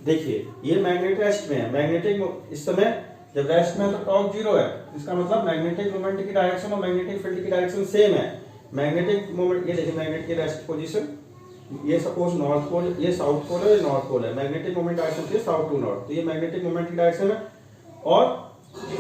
देखिए ये magnet rest में है, मैग्नेटिक इस समय जब रेस्ट में है तो टॉर्क जीरो है, इसका मतलब मैग्नेटिक मोमेंट की डायरेक्शन और मैग्नेटिक फील्ड की डायरेक्शन सेम है। मैग्नेटिक मोमेंट, ये देखिए मैग्नेट की रेस्ट पोजीशन, ये सपोज नॉर्थ पोल, ये साउथ पोल है, ये नॉर्थ पोल है, मैग्नेटिक मोमेंट डायरेक्शन होती है साउथ टू नॉर्थ, तो ये मैग्नेटिक मोमेंट की डायरेक्शन है। और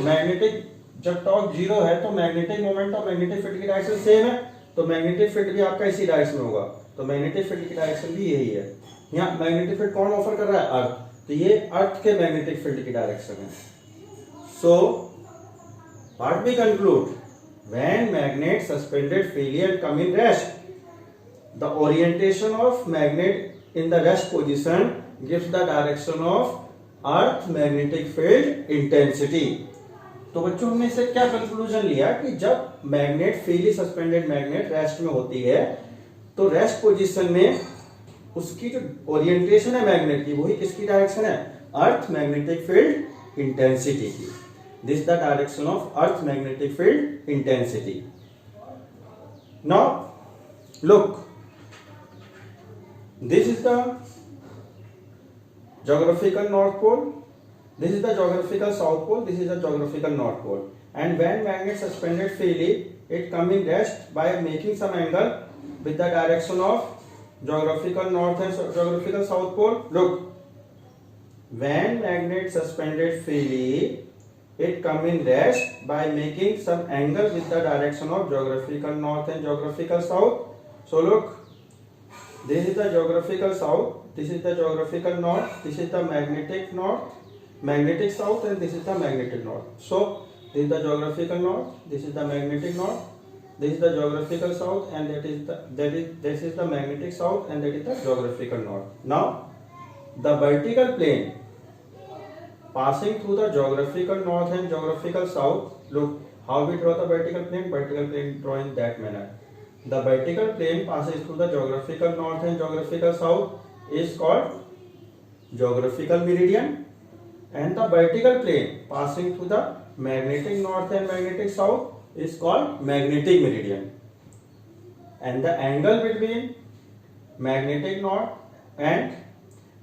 मैग्नेटिक जब टॉर्क जीरो है तो मैग्नेटिक मोमेंट और मैग्नेटिक फील्ड की डायरेक्शन सेम है, तो मैग्नेटिक फील्ड भी आपका इसी डायरेक्शन में होगा, तो मैग्नेटिक फील्ड की डायरेक्शन भी यही है। यहाँ मैग्नेटिक फील्ड कौन ऑफर कर रहा है? अर्थ, तो ये अर्थ के मैग्नेटिक फील्ड की डायरेक्शन है। So what we conclude, when magnet suspended freely and come in rest, the orientation of magnet in the rest position gives the direction of earth magnetic field intensity। तो बच्चों हमने इससे क्या conclusion लिया कि जब magnet freely suspended magnet rest में होती है तो रेस्ट पोजीशन में उसकी जो ओरिएंटेशन है मैग्नेट की वही किसकी डायरेक्शन है? अर्थ मैग्नेटिक फील्ड इंटेंसिटी की। This the direction of earth magnetic field intensity. Now look, this is the geographical north pole, this is the geographical south pole, this is the geographical north pole, and when magnet suspended freely it come in rest by making some angle with the direction of geographical north and geographical south pole. Look, when magnet suspended freely it come in rest by making some angle with the direction of geographical north and geographical south. So look, this is the geographical south, this is the geographical north, this is the magnetic north, magnetic south, and this is the magnetic north. So this is the geographical north, this is the magnetic north, this is the geographical south, and this is the magnetic south, and that is the geographical north. Now the vertical plane passing through the geographical north and geographical south. Look how we draw the vertical plane. Vertical plane draw in that manner. The vertical plane passes through the geographical north and geographical south is called geographical meridian, and the vertical plane passing through the magnetic north and magnetic south is called magnetic meridian, and the angle between magnetic north and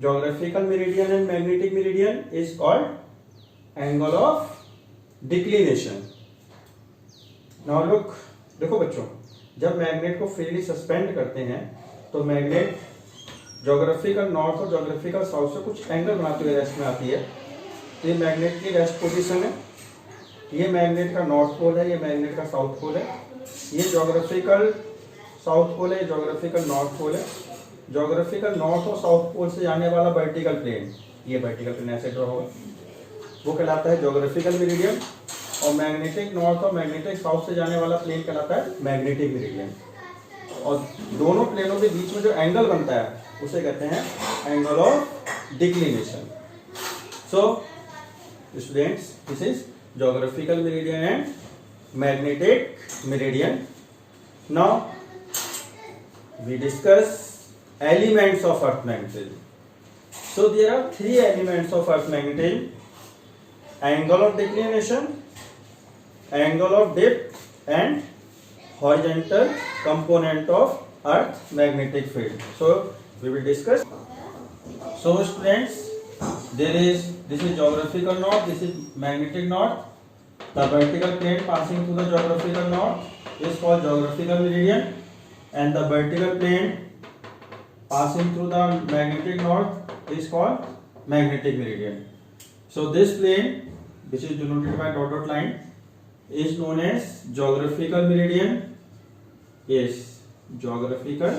geographical meridian and magnetic meridian is called angle of declination. Now look, देखो बच्चों, जब magnet को freely suspend करते हैं तो magnet geographical north और geographical south से कुछ एंगल बनाते हुए रेस्ट में आती है। तो ये मैग्नेट की रेस्ट पोजीशन है, ये मैग्नेट का नॉर्थ पोल है, ये मैग्नेट का साउथ पोल है, ये ज्योग्राफिकल साउथ पोल है, ये ज्योग्राफिकल नॉर्थ पोल है। ज्योग्राफिकल नॉर्थ और साउथ पोल से जाने वाला वर्टिकल प्लेन, ये वर्टिकल प्लेन ऐसे ड्रॉ होगा, वो कहलाता है ज्योग्राफिकल मेरिडियन, और मैग्नेटिक नॉर्थ और मैग्नेटिक साउथ से जाने वाला प्लेन कहलाता है मैग्नेटिक मेरिडियन। और दोनों प्लेनों के बीच में जो एंगल बनता है उसे कहते हैं angle of declination. So students, this is geographical meridian and magnetic meridian. Now we discuss elements of earth magnetism. So there are three elements of earth magnetism: angle of declination, angle of depth, and horizontal component of earth magnetic field. So we will discuss. So students, this is geographical north, this is magnetic north. The vertical plane passing through the geographical north is called geographical meridian, and the vertical plane passing through the magnetic north is called magnetic meridian. So this plane, which is denoted by dotted line, is known as geographical meridian. Is geographical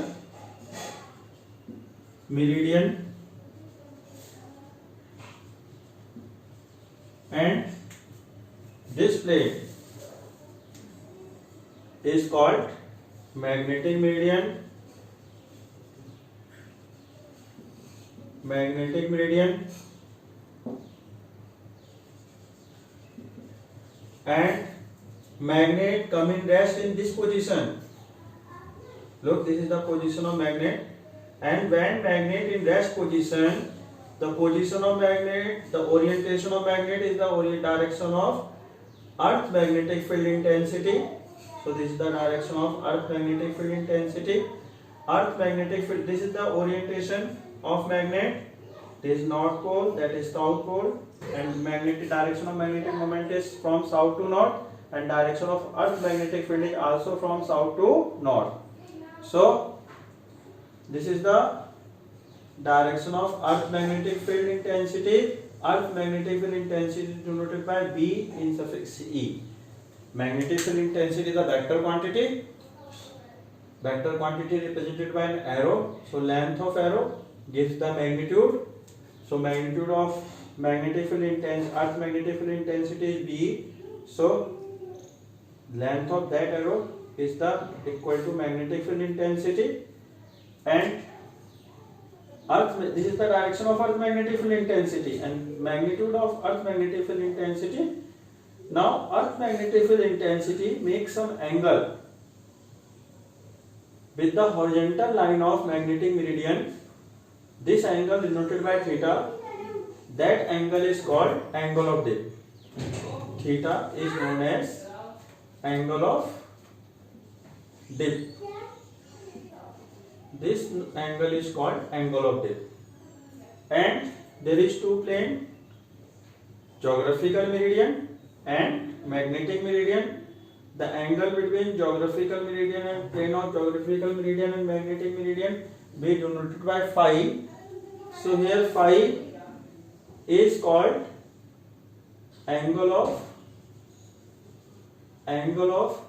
meridian, and this plane is called magnetic meridian. Magnetic meridian, and magnet come in rest in this position. Look, this is the position of magnet, and when magnet in rest position, the position of magnet, the orientation of magnet is the direction of earth magnetic field intensity. So this is the direction of earth magnetic field intensity. Earth magnetic field, this is the orientation of magnet, this is north pole, that is south pole, and magnetic direction of magnetic moment is from south to north, and direction of earth magnetic field is also from south to north. So this is the direction of earth magnetic field intensity. Earth magnetic field intensity is denoted by B in suffix E. Magnetic field intensity is a vector quantity. Vector quantity represented by an arrow. So length of arrow gives the magnitude. So magnitude of magnetic field intensity, earth magnetic field intensity is B. So length of that arrow is the equal to magnetic field intensity, and earth, this is the direction of earth magnetic field intensity and magnitude of earth magnetic field intensity. Now earth magnetic field intensity makes some angle with the horizontal line of magnetic meridian. This angle is denoted by theta. That angle is called angle of dip. Theta is known as angle of dip. This angle is called angle of dip. And there is two plane, geographical meridian and magnetic meridian. The angle between geographical meridian and plane of geographical meridian and magnetic meridian be denoted by phi. So here phi is called angle of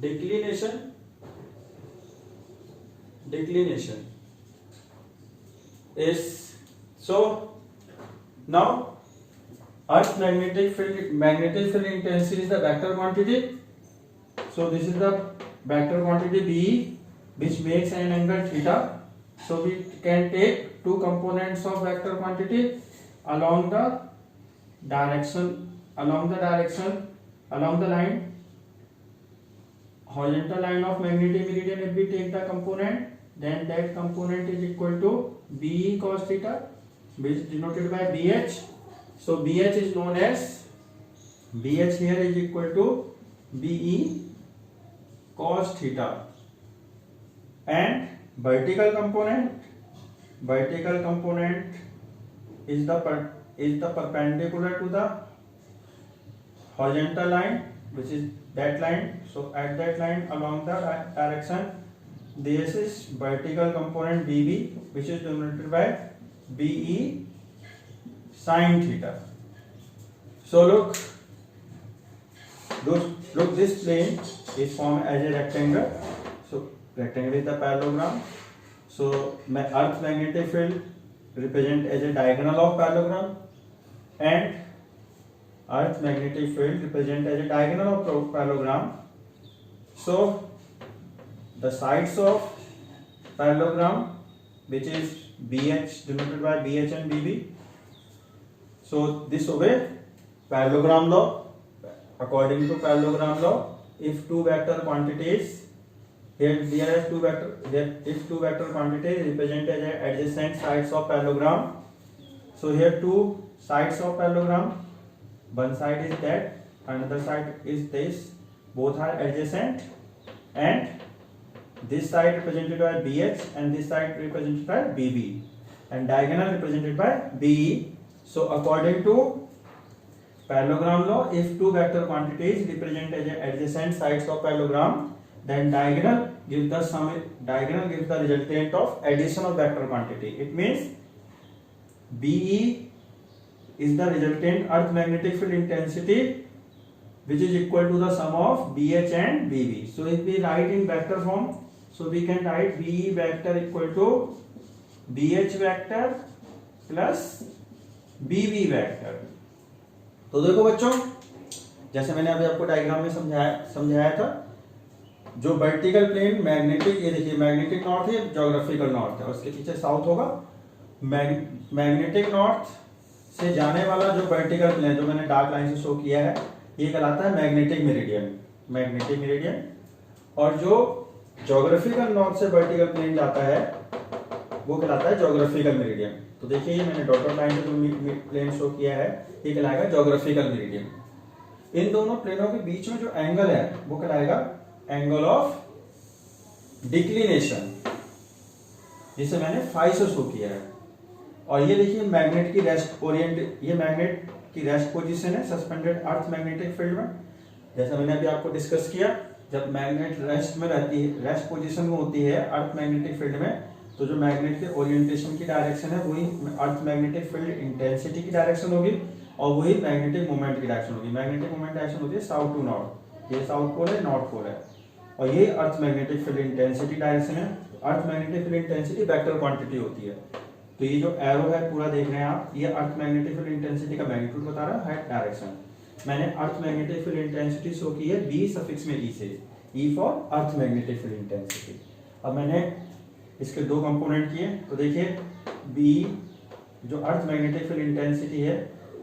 declination. Declination is so. Now earth magnetic field intensity is the vector quantity. So this is the vector quantity B, which makes an angle theta. So we can take two components of vector quantity along the line, horizontal line of magnetic meridian. If we take the component, then that component is equal to BE cos theta, which is denoted by BH. So BH is known as, BH here is equal to BE cos theta, and vertical component is the perpendicular to the horizontal line, which is that line. So at that line along the direction, this is vertical component BB, which is denoted by BE sin theta. So look, this plane is formed as a rectangle. So rectangle is the parallelogram. So earth magnetic field represent as a diagonal of parallelogram, and earth magnetic field represent as a diagonal of parallelogram. So the sides of parallelogram, which is BH, denoted by BH and BB. So this obey parallelogram law. According to parallelogram law, if two vector quantities, if two vector quantities represent as adjacent sides of parallelogram. So here two sides of parallelogram, one side is that, another side is this, both are adjacent, and this side represented by BH and this side represented by BB, and diagonal represented by BE. So according to parallelogram law, if two vector quantities represent as adjacent sides of parallelogram, then diagonal gives the resultant of addition of vector quantity. It means BE is the resultant earth magnetic field intensity, which is equal to the sum of BH and BB. So if we write in vector form, so we can write BE vector equal to BH vector plus BB vector. तो देखो बच्चों, जैसे मैंने अभी आपको diagram में समझाया था, जो वर्टिकल प्लेन मैग्नेटिक, ये देखिए मैग्नेटिक नॉर्थ है, ज्योग्राफिकल नॉर्थ है, उसके पीछे साउथ होगा। मैग्नेटिक नॉर्थ से जाने वाला जो वर्टिकल प्लेन, जो मैंने डार्क लाइन से शो किया है, ये कहलाता है मैग्नेटिक मेरिडियन। और जो ज्योग्राफिकल नॉर्थ से वर्टिकल प्लेन जाता है, वो कहलाता है ज्योग्राफिकल मेरिडियन। तो देखिए ये मैंने डॉटेड लाइन से जो प्लेन शो किया है, ये कहलाएगा ज्योग्राफिकल मेरिडियन। इन दोनों प्लेनों के बीच में जो एंगल है, वो कहलाएगा एंगल ऑफ डिक्लिनेशन, जिसे मैंने फाई से शो किया है। और ये देखिए मैग्नेट की रेस्ट ओरिएंट, ये मैग्नेट की रेस्ट पोजीशन है सस्पेंडेड अर्थ मैग्नेटिक फील्ड में। जैसा मैंने अभी आपको डिस्कस किया, जब मैग्नेट रेस्ट में रहती है, रेस्ट पोजीशन में होती है अर्थ मैग्नेटिक फील्ड में, तो जो मैग्नेट के ओरिएंटेशन की डायरेक्शन है वही अर्थ मैग्नेटिक फील्ड इंटेंसिटी की डायरेक्शन होगी और वही मैग्नेटिक मोमेंट की डायरेक्शन होगी। मैग्नेटिक मोमेंट डायरेक्शन होती है साउथ टू नॉर्थ, ये साउथ पोल है, नॉर्थ पोल है, और ये earth magnetic field intensity direction है। Earth magnetic field intensity vector quantity होती है। तो ये जो एरो है पूरा देख रहे हैं आप, ये अर्थ मैग्नेटिक फील्ड इंटेंसिटी का मैग्नीट्यूड बता रहा है डायरेक्शन। मैंने अर्थ मैग्नेटिक फील्ड इंटेंसिटी शो की है बी सफिक्स में ई से, E for earth magnetic field intensity. अब मैंने इसके दो कंपोनेंट किए, तो देखिए बी जो अर्थ मैग्नेटिक फील्ड इंटेंसिटी है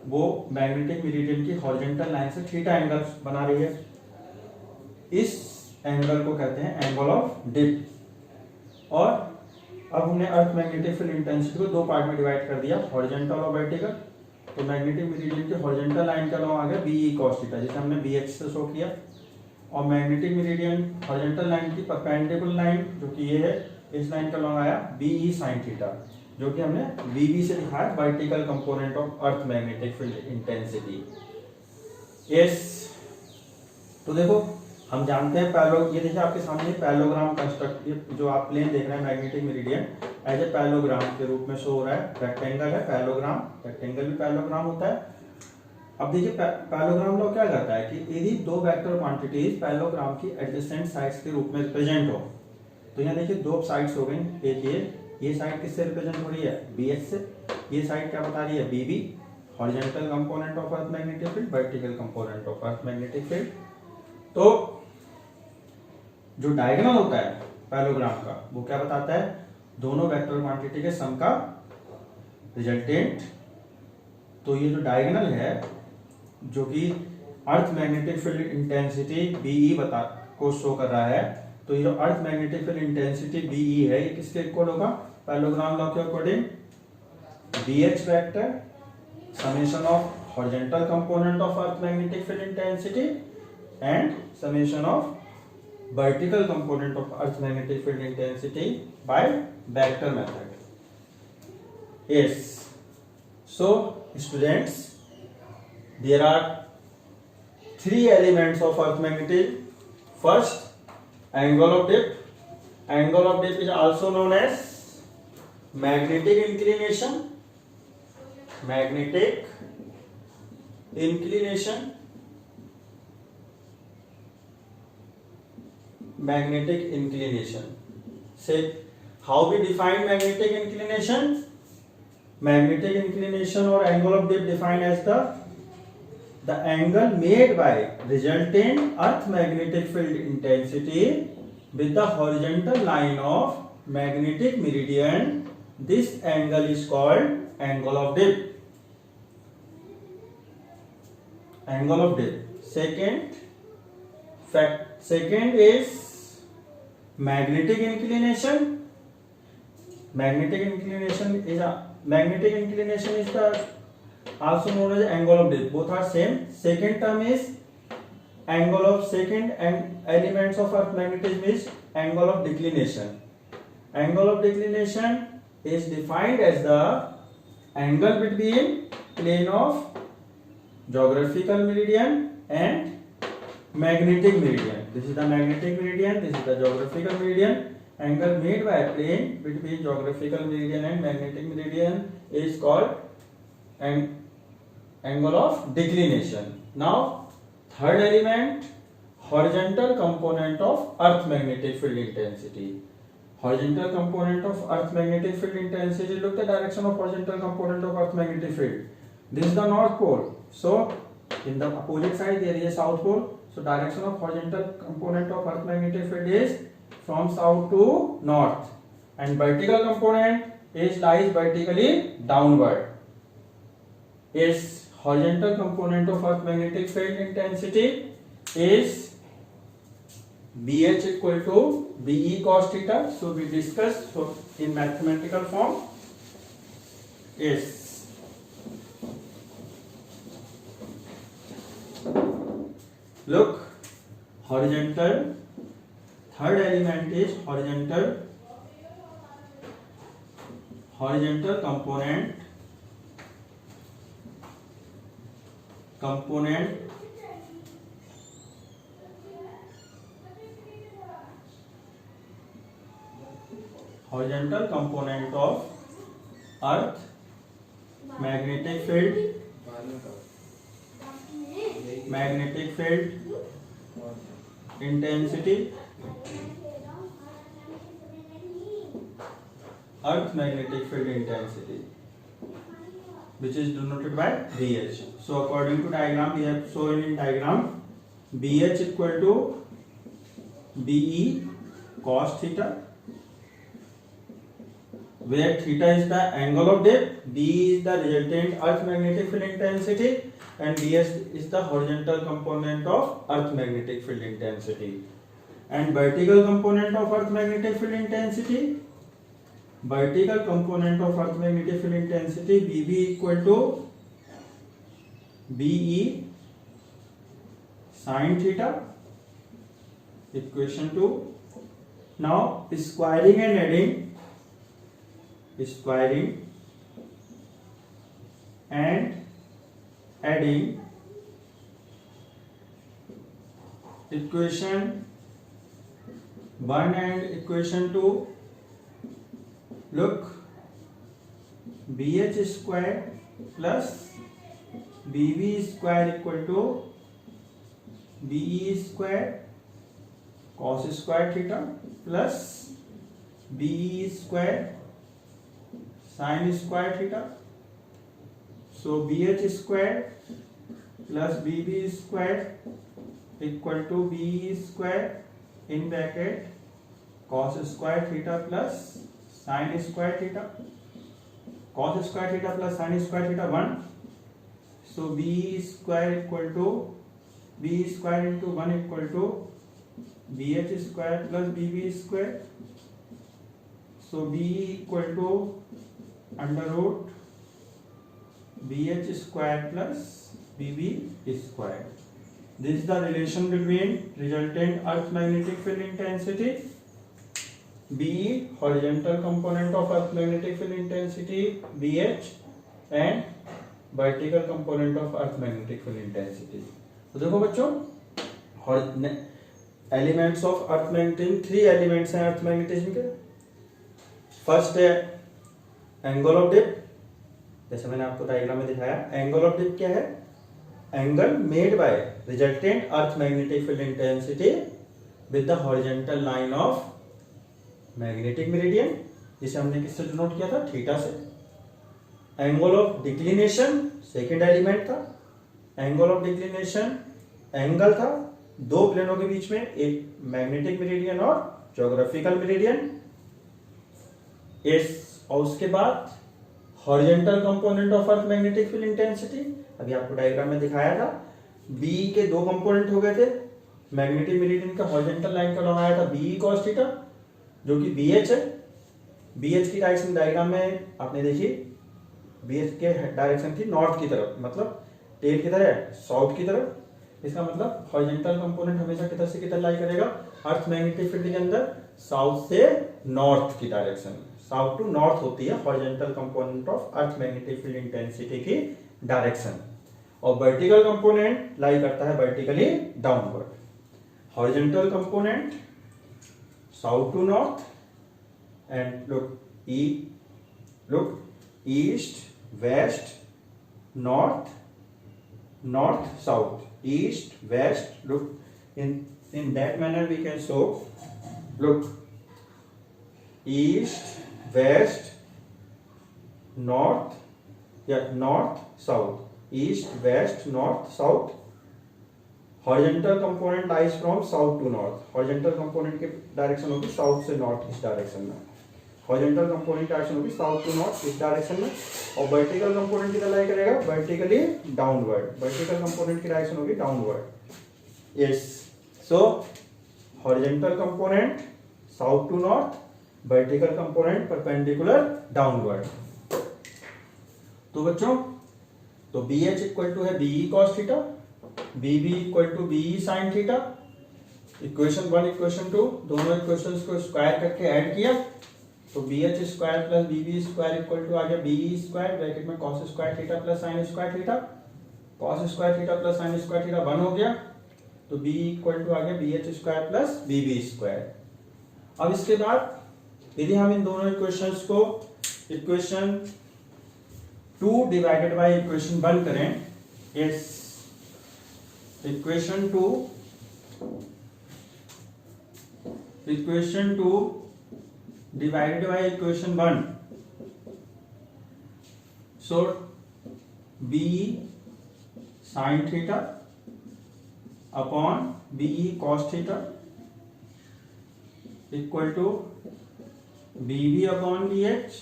वो मैग्नेटिक मेरिडियन की हॉरिजॉन्टल लाइन से थीटा एंगल बना रही है। इस एंगल को कहते हैं एंगल ऑफ डिप। और अब हमने अर्थ मैग्नेटिक फील्ड इंटेंसिटी को दो पार्ट में डिवाइड कर दिया, हॉरिजॉन्टल और वर्टिकल। तो मैग्नेटिक मेरिडियन की हॉरिजॉन्टल लाइन का लॉन्ग आ गया बीई cos थीटा, जिसे हमने bx से शो किया, और मैग्नेटिक मेरिडियन हॉरिजॉन्टल लाइन की परपेंडिकुलर लाइन जो कि ये है, इस लाइन का लॉन्ग आया बीई sin थीटा, जो कि हमने बीबी से दिखाया vertical component of earth magnetic field intensity. Yes, तो देखो हम जानते हैं ये देखिए आपके सामने पैरेललोग्राम कंस्ट्रक्ट, ये जो आप प्लेन देख रहे हैं magnetic meridian as a parallelogram के रूप में शो हो रहा है। रेक्टेंगल है पैरेललोग्राम, रेक्टेंगल भी पैरेललोग्राम होता है। अब देखिए पैरेललोग्राम लॉ क्या कहता है कि यदि दो वेक्टर क्वांटिटीज पैरेललोग्राम की एडजेसेंट साइड्स के रूप में रिप्रेजेंट हो, तो यहाँ देखिए दो साइड्स हो गई, एक ये साइड किससे रिप्रेजेंट हो रही है bx से, ये साइड क्या बता रही है bb, horizontal component of earth magnetic field, vertical component of earth magnetic field. तो जो डायगोनल होता है पैरेललोग्राम का वो क्या बताता है, दोनों वेक्टर क्वांटिटी के सम का रिजल्टेंट। तो ये जो डायगोनल है जो कि earth magnetic field intensity BE को शो कर रहा है, तो ये जो earth magnetic field intensity BE है ये किसके इक्वल होगा, पैरेललोग्राम लॉ के according bh vector summation of horizontal component of earth magnetic field intensity and summation of vertical component of earth magnetic field intensity by vector method. Yes, so students, there are three elements of earth magnetic. First, angle of dip. Angle of dip is also known as magnetic inclination. Magnetic inclination. Magnetic inclination. Say how we define magnetic inclination. Magnetic inclination or angle of dip defined as the angle made by resultant earth magnetic field intensity with the horizontal line of magnetic meridian. This angle is called angle of dip. Angle of dip. Second is magnetic inclination. Magnetic inclination is the also known as angle of dip. Both are same. Second term is angle of second and elements of earth magnetism is angle of declination. Angle of declination is defined as the angle between plane of geographical meridian and magnetic meridian. This is the magnetic meridian, this is the geographical meridian. Angle made by plane between geographical meridian and magnetic meridian is called an angle of declination. Now third element, horizontal component of earth magnetic field intensity. Horizontal component of earth magnetic field intensity, look the direction of horizontal component of earth magnetic field. This is the north pole, so in the opposite side there is a south pole. So direction of horizontal component of earth magnetic field is from south to north, and vertical component is lies vertically downward. Is horizontal component of earth magnetic field intensity is bh equal to be cos theta. So we discussed so in mathematical form. Yes. Look, horizontal, third element is horizontal. Horizontal component horizontal component of earth magnetic field intensity earth magnetic field intensity which is denoted by Bh. So according to diagram we have shown in diagram Bh equal to Be cos theta, where theta is the angle of depth, B is the resultant earth magnetic field intensity, and Bs is the horizontal component of earth magnetic field intensity. And vertical component of earth magnetic field intensity, Bb equal to Be sin theta, equation 2. Now squaring and adding equation 1 and equation 2. Look, Bh square plus Bb square equal to Be square cos square theta plus Be square sin square theta. So Bh square plus Bb square equal to Be square in bracket cos square theta plus sin square theta. Cos square theta plus sin square theta 1. So B square equal to B square into 1 equal to Bh square plus Bb square. So B equal to under root Bh square plus Bb square. This is the relation between resultant earth magnetic field intensity, Be horizontal component of earth magnetic field intensity Bh, and vertical component of earth magnetic field intensity. तो देखो बच्चों, elements of earth magnetism, 3 elements हैं अर्थ magnetism के. First है angle of dip, जैसे मैंने आपको diagram में दिखाया. एंगल ऑफ डिप क्या है? Angle made by resultant earth magnetic field intensity with the horizontal line of magnetic meridian, जिसे हमने किससे डिनोट किया था? थीटा से. Angle of declination second element था. एंगल ऑफ डिक्लिनेशन एंगल था 2 प्लेनों के बीच में, एक मैग्नेटिक मेरिडियन और ज्योग्राफिकल मेरिडियन. और उसके बाद horizontal component of earth magnetic field intensity, अभी आपको डायग्राम में दिखाया था. बी के 2 कंपोनेंट हो गए थे. मैग्नेटिक मेरिडियन का हॉरिजॉन्टल लाइन का नाम आया था बी cos थीटा, जो कि BH है. BH की डायरेक्शन डायग्राम में आपने देखी, BH के डायरेक्शन थी नॉर्थ की तरफ, मतलब टेल की तरह साउथ की तरफ. इसका मतलब हॉरिजॉन्टल कंपोनेंट हमेशा किधर से किधर लाई करेगा? अर्थ मैग्नेटिक फील्ड के अंदर साउथ से नॉर्थ की डायरेक्शन, साउथ टू नॉर्थ होती है horizontal component of earth magnetic field intensity की डायरेक्शन. और वर्टिकल कंपोनेंट लाई करता है vertically downward. Horizontal component south to north, and look east west north north south, east west. Look, in that manner we can show. Look, east west north, north south, east west north south. Horizontal component lies from south to north. Horizontal component की direction होगी south से north इस direction में. Horizontal component direction होगी south to north इस direction में. और vertical component किधर लाई करेगा? Vertically downward. वर्टिकल कंपोनेंट की डायरेक्शन होगी downward. Yes, so horizontal component south to north, vertical component perpendicular downward. तो बच्चों, तो BH इक्वल टू है BE cos theta, BB equal to BE sin theta. Equation 1 equation 2 दोनों equations को square करके add किया तो B H square plus B B square equal to आ गया बी स्क्वायर ब्रैकेट में cos square theta plus sine square theta, cos square theta plus sine square theta 1 हो गया, तो b इक्वल टू आ गया B H square plus B B square. अब इसके बाद यदि हम इन दोनों इक्वेशंस को इक्वेशन 2 डिवाइडेड बाय इक्वेशन 1 करें, yes equation 2 divided by equation 1, so b sin theta upon b cos theta equal to bb upon bh,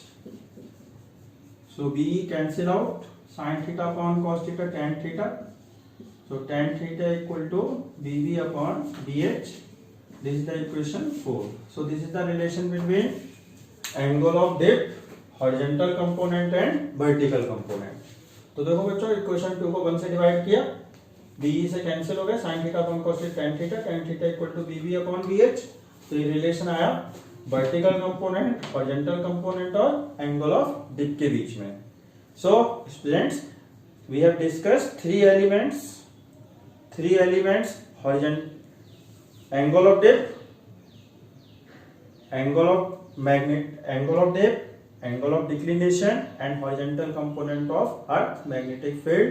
so b cancel out, sin theta upon cos theta tan theta, so tan theta equal to bb upon bh. This is the equation 4. So this is the relation between angle of dip, horizontal component and vertical component. तो देखो बच्चों equation 2 को 1 से divide किया, b से cancel हो गया, sin theta upon cos theta tan theta equal to bb upon bh। तो ये रिलेशन आया वर्टिकल कंपोनेंट, हॉरिजॉन्टल कंपोनेंट और एंगल ऑफ डिप के बीच में। So students we have discussed three elements horizontal angle of dip, angle of dip, angle of declination and horizontal component of earth magnetic field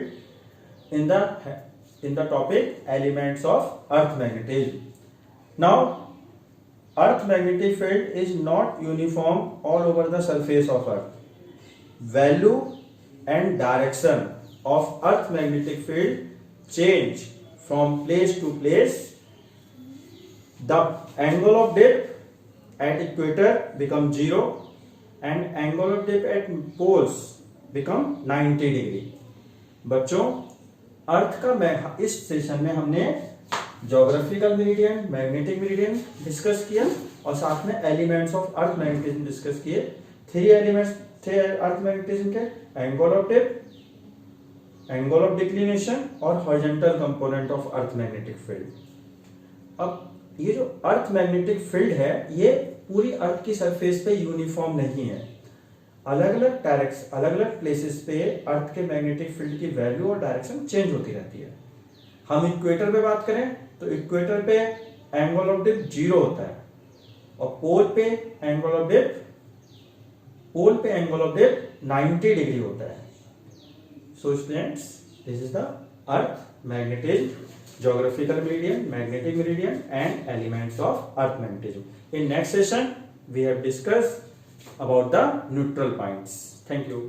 in the topic elements of earth magnetism. Now earth magnetic field is not uniform all over the surface of earth. Value and direction of earth magnetic field change from place to place. The angle of dip at equator become 0 and angle of dip at poles become 90 degree. बच्चों earth का इस session में हमने geographical meridian, magnetic meridian discuss किया और साथ में elements of earth magnetism discuss किए। थ्री एलिमेंट्स थे अर्थ मैग्नेटिज्म के, angle of dip, angle of declination और horizontal component of earth magnetic field. अब ये जो अर्थ मैग्नेटिक फील्ड है ये पूरी अर्थ की सरफेस पे यूनिफॉर्म नहीं है, अलग अलग प्लेसेस पे अर्थ के मैग्नेटिक फील्ड की वैल्यू और डायरेक्शन चेंज होती रहती है। हम इक्वेटर पे बात करें तो इक्वेटर पे एंगल ऑफ डिप 0 होता है और पोल पे एंगल ऑफ डिप 90 डिग्री होता है। सो students this is the earth magnetism, geographical meridian, magnetic meridian and elements of earth magnetism. In next session we have discussed about the neutral points. Thank you.